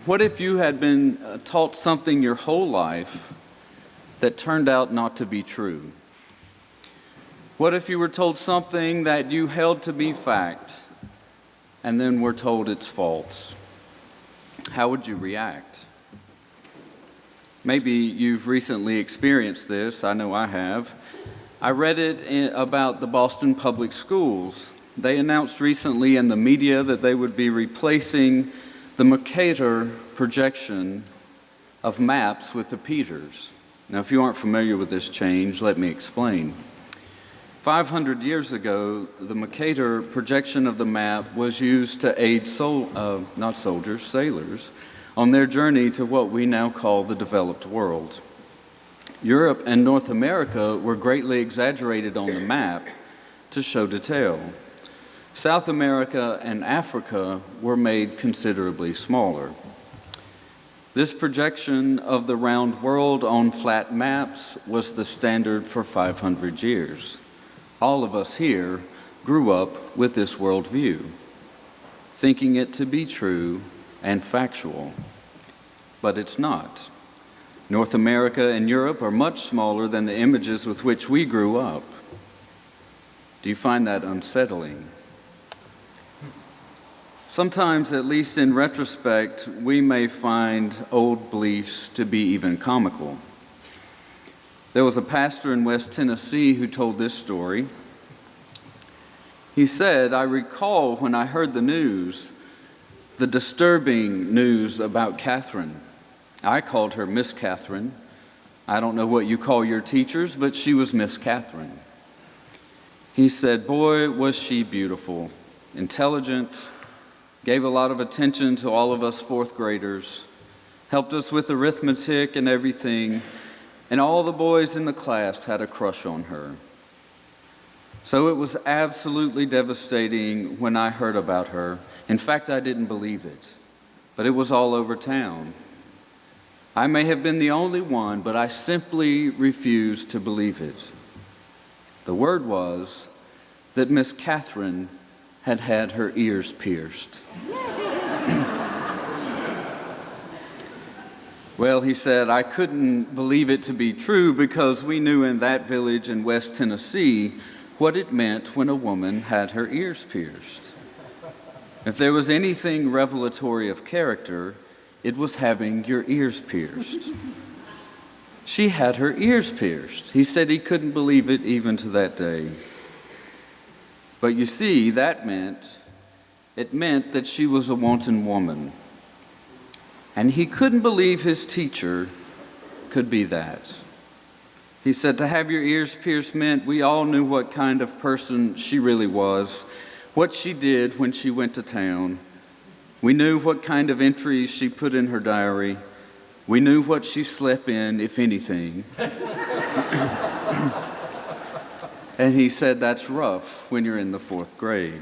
What if you had been taught something your whole life that turned out not to be true? What if you were told something that you held to be fact and then were told it's false? How would you react? Maybe you've recently experienced this. I know I have. I read it about the Boston Public Schools. They announced recently in the media that they would be replacing the Mercator projection of maps with the Peters. Now, if you aren't familiar with this change, let me explain. 500 years ago, the Mercator projection of the map was used to aid sailors, on their journey to what we now call the developed world. Europe and North America were greatly exaggerated on the map to show detail. South America and Africa were made considerably smaller. This projection of the round world on flat maps was the standard for 500 years. All of us here grew up with this worldview, thinking it to be true and factual. But it's not. North America and Europe are much smaller than the images with which we grew up. Do you find that unsettling? Sometimes, at least in retrospect, we may find old beliefs to be even comical. There was a pastor in West Tennessee who told this story. He said, "I recall when I heard the disturbing news about Catherine. I called her Miss Catherine. I don't know what you call your teachers, but she was Miss Catherine." He said, "Boy, was she beautiful, intelligent, gave a lot of attention to all of us fourth graders, helped us with arithmetic and everything, and all the boys in the class had a crush on her. So it was absolutely devastating when I heard about her. In fact, I didn't believe it, but it was all over town. I may have been the only one, but I simply refused to believe it. The word was that Miss Catherine had had her ears pierced." Well, he said, "I couldn't believe it to be true because we knew in that village in West Tennessee what it meant when a woman had her ears pierced. If there was anything revelatory of character, it was having your ears pierced." She had her ears pierced. He said he couldn't believe it even to that day. But you see, it meant that she was a wanton woman. And he couldn't believe his teacher could be that. He said to have your ears pierced meant we all knew what kind of person she really was, what she did when she went to town. We knew what kind of entries she put in her diary. We knew what she slept in, if anything. And he said that's rough when you're in the fourth grade.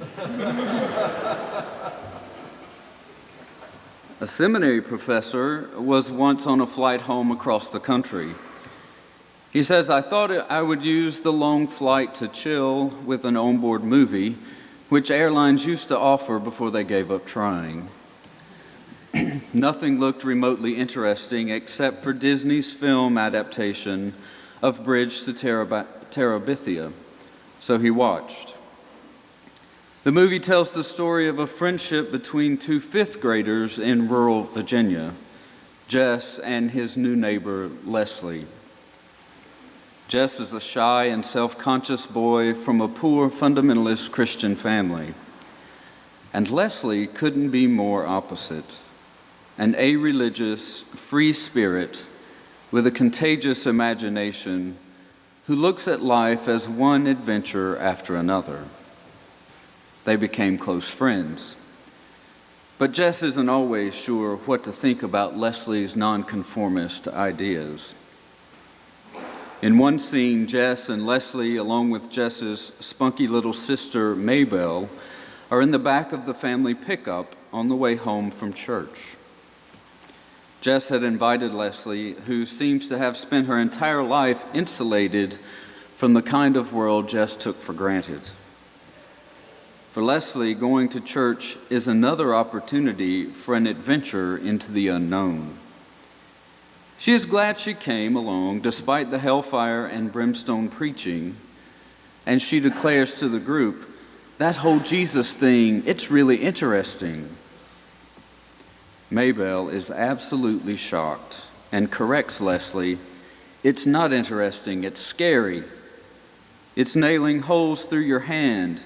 A seminary professor was once on a flight home across the country. He says, "I thought I would use the long flight to chill with an onboard movie, which airlines used to offer before they gave up trying. Nothing looked remotely interesting except for Disney's film adaptation of Bridge to Terabithia, so he watched. The movie tells the story of a friendship between two fifth graders in rural Virginia, Jess and his new neighbor, Leslie. Jess is a shy and self-conscious boy from a poor fundamentalist Christian family. And Leslie couldn't be more opposite. An a-religious, free spirit with a contagious imagination who looks at life as one adventure after another. They became close friends. But Jess isn't always sure what to think about Leslie's nonconformist ideas. In one scene, Jess and Leslie, along with Jess's spunky little sister, Maybelle, are in the back of the family pickup on the way home from church. Jess had invited Leslie, who seems to have spent her entire life insulated from the kind of world Jess took for granted. For Leslie, going to church is another opportunity for an adventure into the unknown. She is glad she came along despite the hellfire and brimstone preaching, and she declares to the group, "That whole Jesus thing, it's really interesting." Maybelle is absolutely shocked and corrects Leslie, "It's not interesting, it's scary. It's nailing holes through your hand.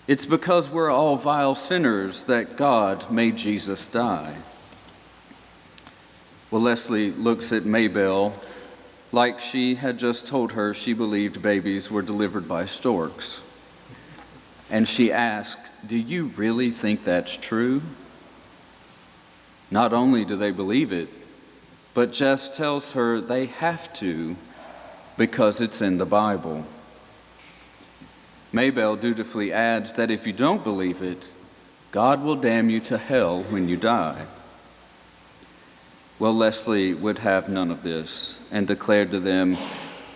It's because we're all vile sinners that God made Jesus die." Well, Leslie looks at Maybelle like she had just told her she believed babies were delivered by storks. And she asked, "Do you really think that's true?" Not only do they believe it, but Jess tells her they have to because it's in the Bible. Maybelle dutifully adds that if you don't believe it, God will damn you to hell when you die. Well, Leslie would have none of this and declared to them,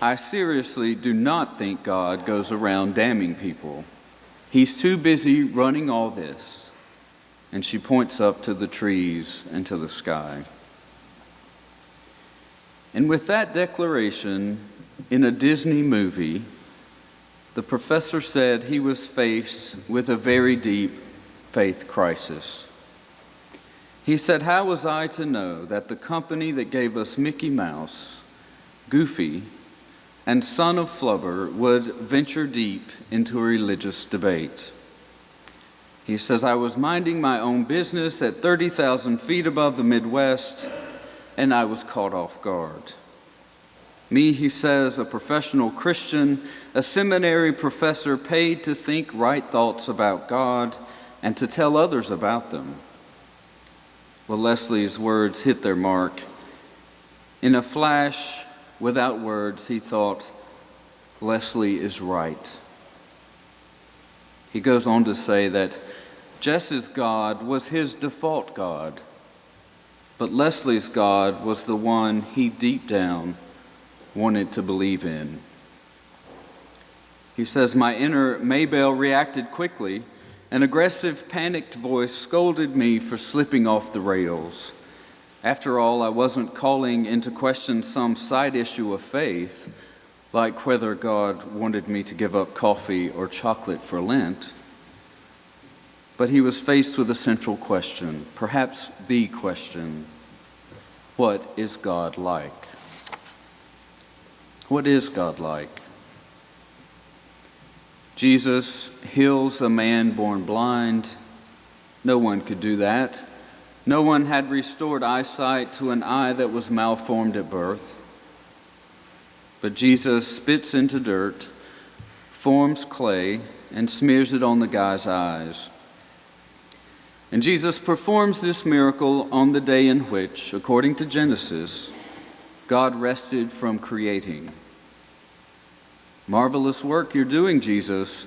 "I seriously do not think God goes around damning people. He's too busy running all this." And she points up to the trees and to the sky. And with that declaration in a Disney movie, the professor said he was faced with a very deep faith crisis. He said, "How was I to know that the company that gave us Mickey Mouse, Goofy, and Son of Flubber would venture deep into a religious debate?" He says, "I was minding my own business at 30,000 feet above the Midwest, and I was caught off guard." Me, he says, a professional Christian, a seminary professor paid to think right thoughts about God and to tell others about them. Well, Leslie's words hit their mark. In a flash, without words, he thought, Leslie is right. He goes on to say that Jess's God was his default God, but Leslie's God was the one he deep down wanted to believe in. He says, "My inner Maybelle reacted quickly. An aggressive, panicked voice scolded me for slipping off the rails. After all, I wasn't calling into question some side issue of faith, like whether God wanted me to give up coffee or chocolate for Lent. But he was faced with a central question, perhaps the question: what is God like? What is God like? Jesus heals a man born blind. No one could do that. No one had restored eyesight to an eye that was malformed at birth. But Jesus spits into dirt, forms clay, and smears it on the guy's eyes. And Jesus performs this miracle on the day in which, according to Genesis, God rested from creating. Marvelous work you're doing, Jesus,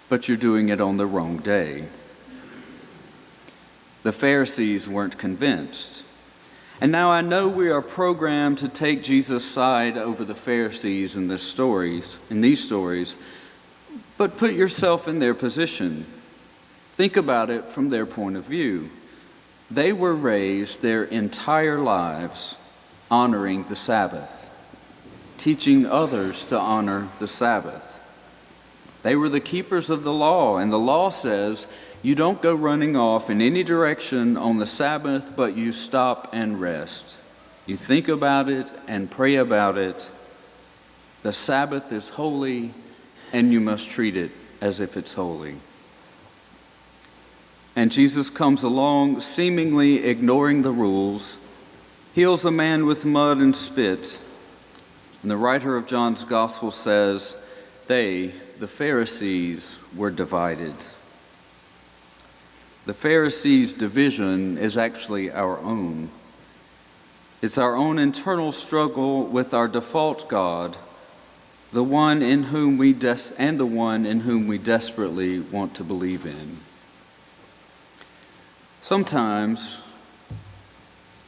but you're doing it on the wrong day. The Pharisees weren't convinced. And now I know we are programmed to take Jesus' side over the Pharisees in these stories, but put yourself in their position. Think about it from their point of view. They were raised their entire lives honoring the Sabbath, teaching others to honor the Sabbath. They were the keepers of the law, and the law says you don't go running off in any direction on the Sabbath, but you stop and rest. You think about it and pray about it. The Sabbath is holy, and you must treat it as if it's holy. And Jesus comes along, seemingly ignoring the rules, heals a man with mud and spit. And the writer of John's Gospel says, they, the Pharisees, were divided. The Pharisees' division is actually our own. It's our own internal struggle with our default God, the one in whom we desperately want to believe in. Sometimes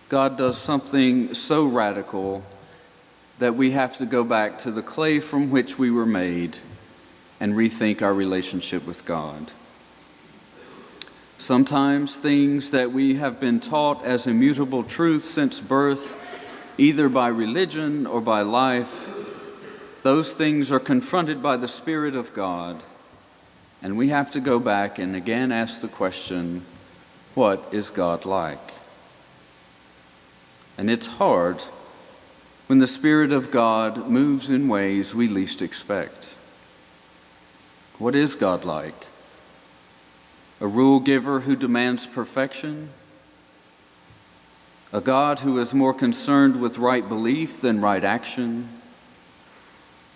God does something so radical that we have to go back to the clay from which we were made and rethink our relationship with God. Sometimes things that we have been taught as immutable truths since birth, either by religion or by life, those things are confronted by the Spirit of God, and we have to go back and again ask the question, what is God like? And it's hard when the Spirit of God moves in ways we least expect. What is God like? A rule giver who demands perfection? A God who is more concerned with right belief than right action?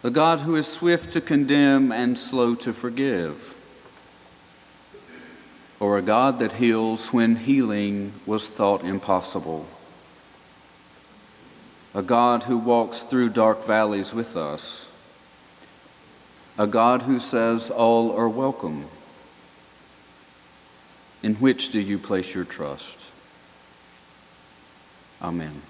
A God who is swift to condemn and slow to forgive? Or a God that heals when healing was thought impossible? A God who walks through dark valleys with us? A God who says all are welcome? In which do you place your trust? Amen.